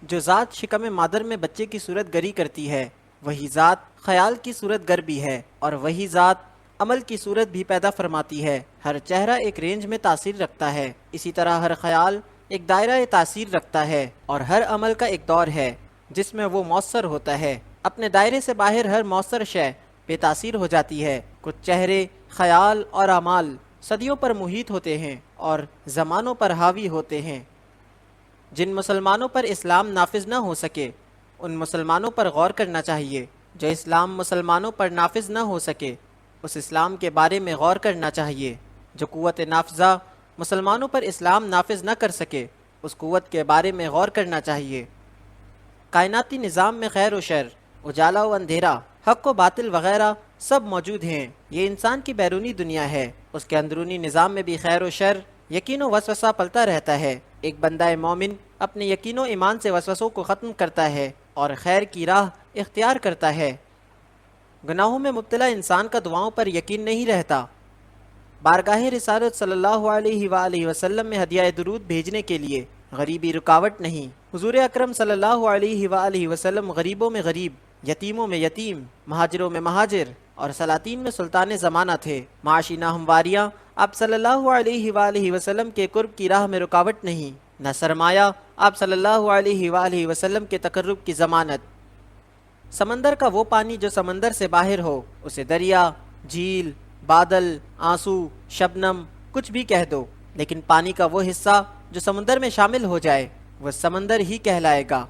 جو ذات شکم مادر میں بچے کی صورت گری کرتی ہے وہی ذات خیال کی صورت گر بھی ہے، اور وہی ذات عمل کی صورت بھی پیدا فرماتی ہے۔ ہر چہرہ ایک رینج میں تاثیر رکھتا ہے، اسی طرح ہر خیال ایک دائرہ تاثیر رکھتا ہے، اور ہر عمل کا ایک دور ہے جس میں وہ مؤثر ہوتا ہے۔ اپنے دائرے سے باہر ہر مؤثر شے بے تاثیر ہو جاتی ہے۔ کچھ چہرے، خیال اور اعمال صدیوں پر محیط ہوتے ہیں اور زمانوں پر حاوی ہوتے ہیں۔ جن مسلمانوں پر اسلام نافذ نہ ہو سکے ان مسلمانوں پر غور کرنا چاہیے، جو اسلام مسلمانوں پر نافذ نہ ہو سکے اس اسلام کے بارے میں غور کرنا چاہیے، جو قوت نافذہ مسلمانوں پر اسلام نافذ نہ کر سکے اس قوت کے بارے میں غور کرنا چاہیے۔ کائناتی نظام میں خیر و شر، اجالا و اندھیرا، حق و باطل وغیرہ سب موجود ہیں۔ یہ انسان کی بیرونی دنیا ہے، اس کے اندرونی نظام میں بھی خیر و شر، یقین و وسوسہ پلتا رہتا ہے۔ ایک بندہ مومن اپنے یقین و ایمان سے وسوسوں کو ختم کرتا ہے اور خیر کی راہ اختیار کرتا ہے۔ گناہوں میں مبتلا انسان کا دعاؤں پر یقین نہیں رہتا۔ بارگاہ رسالت صلی اللہ علیہ وآلہ وسلم میں ہدیہ درود بھیجنے کے لیے غریبی رکاوٹ نہیں۔ حضور اکرم صلی اللہ علیہ وآلہ وسلم غریبوں میں غریب، یتیموں میں یتیم، مہاجروں میں مہاجر اور سلاطین میں سلطان زمانہ تھے۔ معاشی ناہمواریاں آپ صلی اللہ علیہ وآلہ وسلم کے قرب کی راہ میں رکاوٹ نہیں، نہ سرمایہ آپ صلی اللہ علیہ وآلہ وسلم کے تقرب کی ضمانت۔ سمندر کا وہ پانی جو سمندر سے باہر ہو اسے دریا، جھیل، بادل، آنسو، شبنم کچھ بھی کہہ دو، لیکن پانی کا وہ حصہ جو سمندر میں شامل ہو جائے وہ سمندر ہی کہلائے گا۔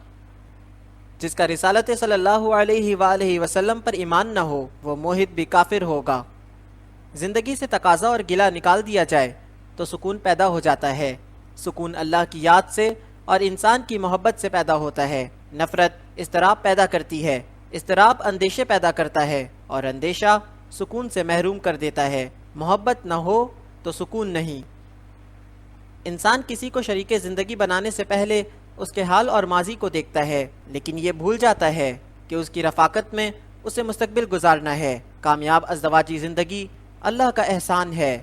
جس کا رسالت صلی اللہ علیہ وآلہ وسلم پر ایمان نہ ہو وہ موحد بھی کافر ہوگا۔ زندگی سے تقاضا اور گلہ نکال دیا جائے تو سکون پیدا ہو جاتا ہے۔ سکون اللہ کی یاد سے اور انسان کی محبت سے پیدا ہوتا ہے۔ نفرت اضطراب پیدا کرتی ہے، اضطراب اندیشے پیدا کرتا ہے، اور اندیشہ سکون سے محروم کر دیتا ہے۔ محبت نہ ہو تو سکون نہیں۔ انسان کسی کو شریک زندگی بنانے سے پہلے اس کے حال اور ماضی کو دیکھتا ہے، لیکن یہ بھول جاتا ہے کہ اس کی رفاقت میں اسے مستقبل گزارنا ہے۔ کامیاب ازدواجی زندگی اللہ کا احسان ہے۔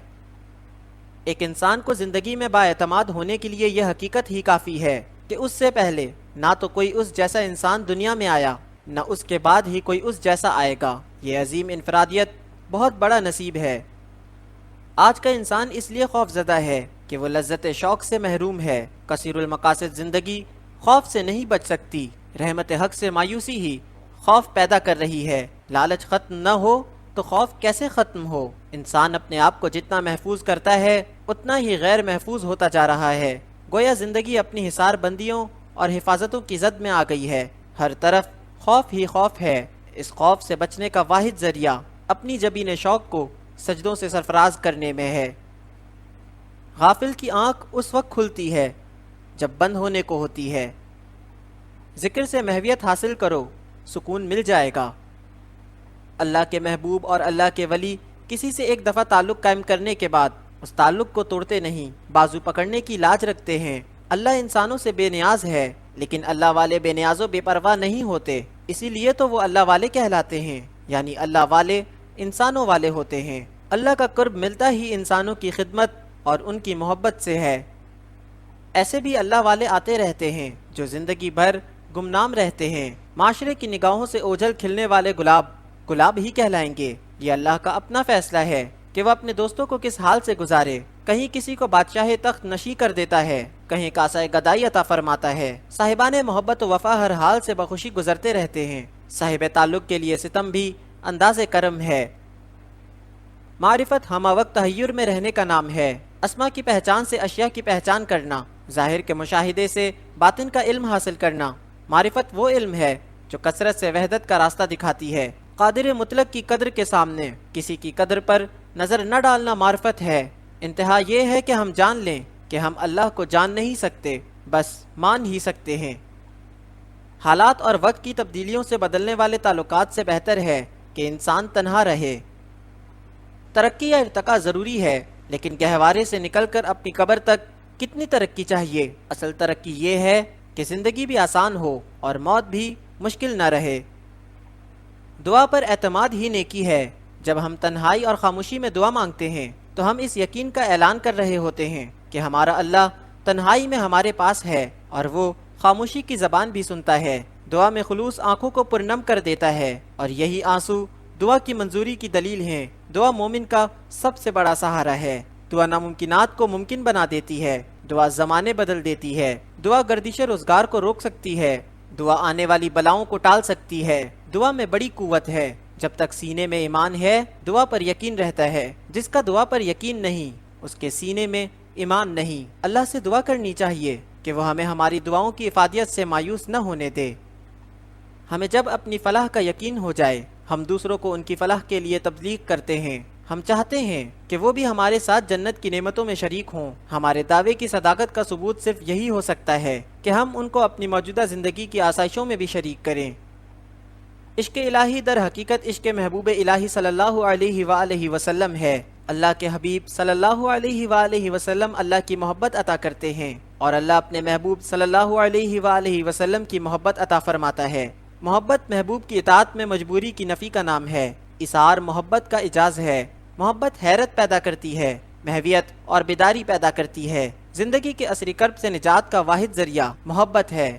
ایک انسان کو زندگی میں بااعتماد ہونے کے لیے یہ حقیقت ہی کافی ہے کہ اس سے پہلے نہ تو کوئی اس جیسا انسان دنیا میں آیا، نہ اس کے بعد ہی کوئی اس جیسا آئے گا۔ یہ عظیم انفرادیت بہت بڑا نصیب ہے۔ آج کا انسان اس لیے خوف زدہ ہے کہ وہ لذت شوق سے محروم ہے۔ کثیر المقاصد زندگی خوف سے نہیں بچ سکتی۔ رحمت حق سے مایوسی ہی خوف پیدا کر رہی ہے۔ لالچ ختم نہ ہو تو خوف کیسے ختم ہو؟ انسان اپنے آپ کو جتنا محفوظ کرتا ہے اتنا ہی غیر محفوظ ہوتا جا رہا ہے۔ گویا زندگی اپنی حصار بندیوں اور حفاظتوں کی زد میں آ گئی ہے۔ ہر طرف خوف ہی خوف ہے۔ اس خوف سے بچنے کا واحد ذریعہ اپنی جبین شوق کو سجدوں سے سرفراز کرنے میں ہے۔ غافل کی آنکھ اس وقت کھلتی ہے جب بند ہونے کو ہوتی ہے۔ ذکر سے محویت حاصل کرو، سکون مل جائے گا۔ اللہ کے محبوب اور اللہ کے ولی کسی سے ایک دفعہ تعلق قائم کرنے کے بعد اس تعلق کو توڑتے نہیں، بازو پکڑنے کی لاج رکھتے ہیں۔ اللہ انسانوں سے بے نیاز ہے، لیکن اللہ والے بے نیاز و بے پرواہ نہیں ہوتے، اسی لیے تو وہ اللہ والے کہلاتے ہیں، یعنی اللہ والے انسانوں والے ہوتے ہیں۔ اللہ کا قرب ملتا ہی انسانوں کی خدمت اور ان کی محبت سے ہے۔ ایسے بھی اللہ والے آتے رہتے ہیں جو زندگی بھر گمنام رہتے ہیں۔ معاشرے کی نگاہوں سے اوجھل کھلنے والے گلاب ہی کہلائیں گے۔ یہ اللہ کا اپنا فیصلہ ہے کہ وہ اپنے دوستوں کو کس حال سے گزارے۔ کہیں کسی کو بادشاہ تخت نشی کر دیتا ہے، کہیں کاسہ گدائی عطا فرماتا ہے۔ صاحبان محبت و وفا ہر حال سے بخوشی گزرتے رہتے ہیں۔ صاحب تعلق کے لیے ستم بھی انداز کرم ہے۔ معرفت ہمہ وقت تحیر میں رہنے کا نام ہے۔ اسما کی پہچان سے اشیاء کی پہچان کرنا، ظاہر کے مشاہدے سے باطن کا علم حاصل کرنا۔ معرفت وہ علم ہے جو کثرت سے وحدت کا راستہ دکھاتی ہے۔ قادر مطلق کی قدر کے سامنے کسی کی قدر پر نظر نہ ڈالنا معرفت ہے۔ انتہا یہ ہے کہ ہم جان لیں کہ ہم اللہ کو جان نہیں سکتے، بس مان ہی سکتے ہیں۔ حالات اور وقت کی تبدیلیوں سے بدلنے والے تعلقات سے بہتر ہے کہ انسان تنہا رہے۔ ترقی یا ارتقاء ضروری ہے، لیکن گہوارے سے نکل کر اپنی قبر تک کتنی ترقی چاہیے؟ اصل ترقی یہ ہے کہ زندگی بھی آسان ہو اور موت بھی مشکل نہ رہے۔ دعا پر اعتماد ہی نیکی ہے۔ جب ہم تنہائی اور خاموشی میں دعا مانگتے ہیں تو ہم اس یقین کا اعلان کر رہے ہوتے ہیں کہ ہمارا اللہ تنہائی میں ہمارے پاس ہے اور وہ خاموشی کی زبان بھی سنتا ہے۔ دعا میں خلوص آنکھوں کو پرنم کر دیتا ہے اور یہی آنسو دعا کی منظوری کی دلیل ہیں۔ دعا مومن کا سب سے بڑا سہارا ہے۔ دعا ناممکنات کو ممکن بنا دیتی ہے۔ دعا زمانے بدل دیتی ہے۔ دعا گردش روزگار کو روک سکتی ہے۔ دعا آنے والی بلاؤں کو ٹال سکتی ہے۔ دعا میں بڑی قوت ہے۔ جب تک سینے میں ایمان ہے دعا پر یقین رہتا ہے۔ جس کا دعا پر یقین نہیں اس کے سینے میں ایمان نہیں۔ اللہ سے دعا کرنی چاہیے کہ وہ ہمیں ہماری دعاؤں کی افادیت سے مایوس نہ ہونے دے۔ ہمیں جب اپنی فلاح کا یقین ہو جائے ہم دوسروں کو ان کی فلاح کے لیے تبلیغ کرتے ہیں۔ ہم چاہتے ہیں کہ وہ بھی ہمارے ساتھ جنت کی نعمتوں میں شریک ہوں۔ ہمارے دعوے کی صداقت کا ثبوت صرف یہی ہو سکتا ہے کہ ہم ان کو اپنی موجودہ زندگی کی آسائشوں میں بھی شریک کریں۔ عشق الہی در حقیقت عشق محبوب الہی صلی اللہ علیہ وآلہ وسلم ہے۔ اللہ کے حبیب صلی اللہ علیہ وآلہ وسلم اللہ کی محبت عطا کرتے ہیں اور اللہ اپنے محبوب صلی اللہ علیہ وآلہ وسلم کی محبت عطا فرماتا ہے۔ محبت محبوب کی اطاعت میں مجبوری کی نفی کا نام ہے۔ اثار محبت کا اعجاز ہے۔ محبت حیرت پیدا کرتی ہے، محویت اور بیداری پیدا کرتی ہے۔ زندگی کے عصری کرب سے نجات کا واحد ذریعہ محبت ہے۔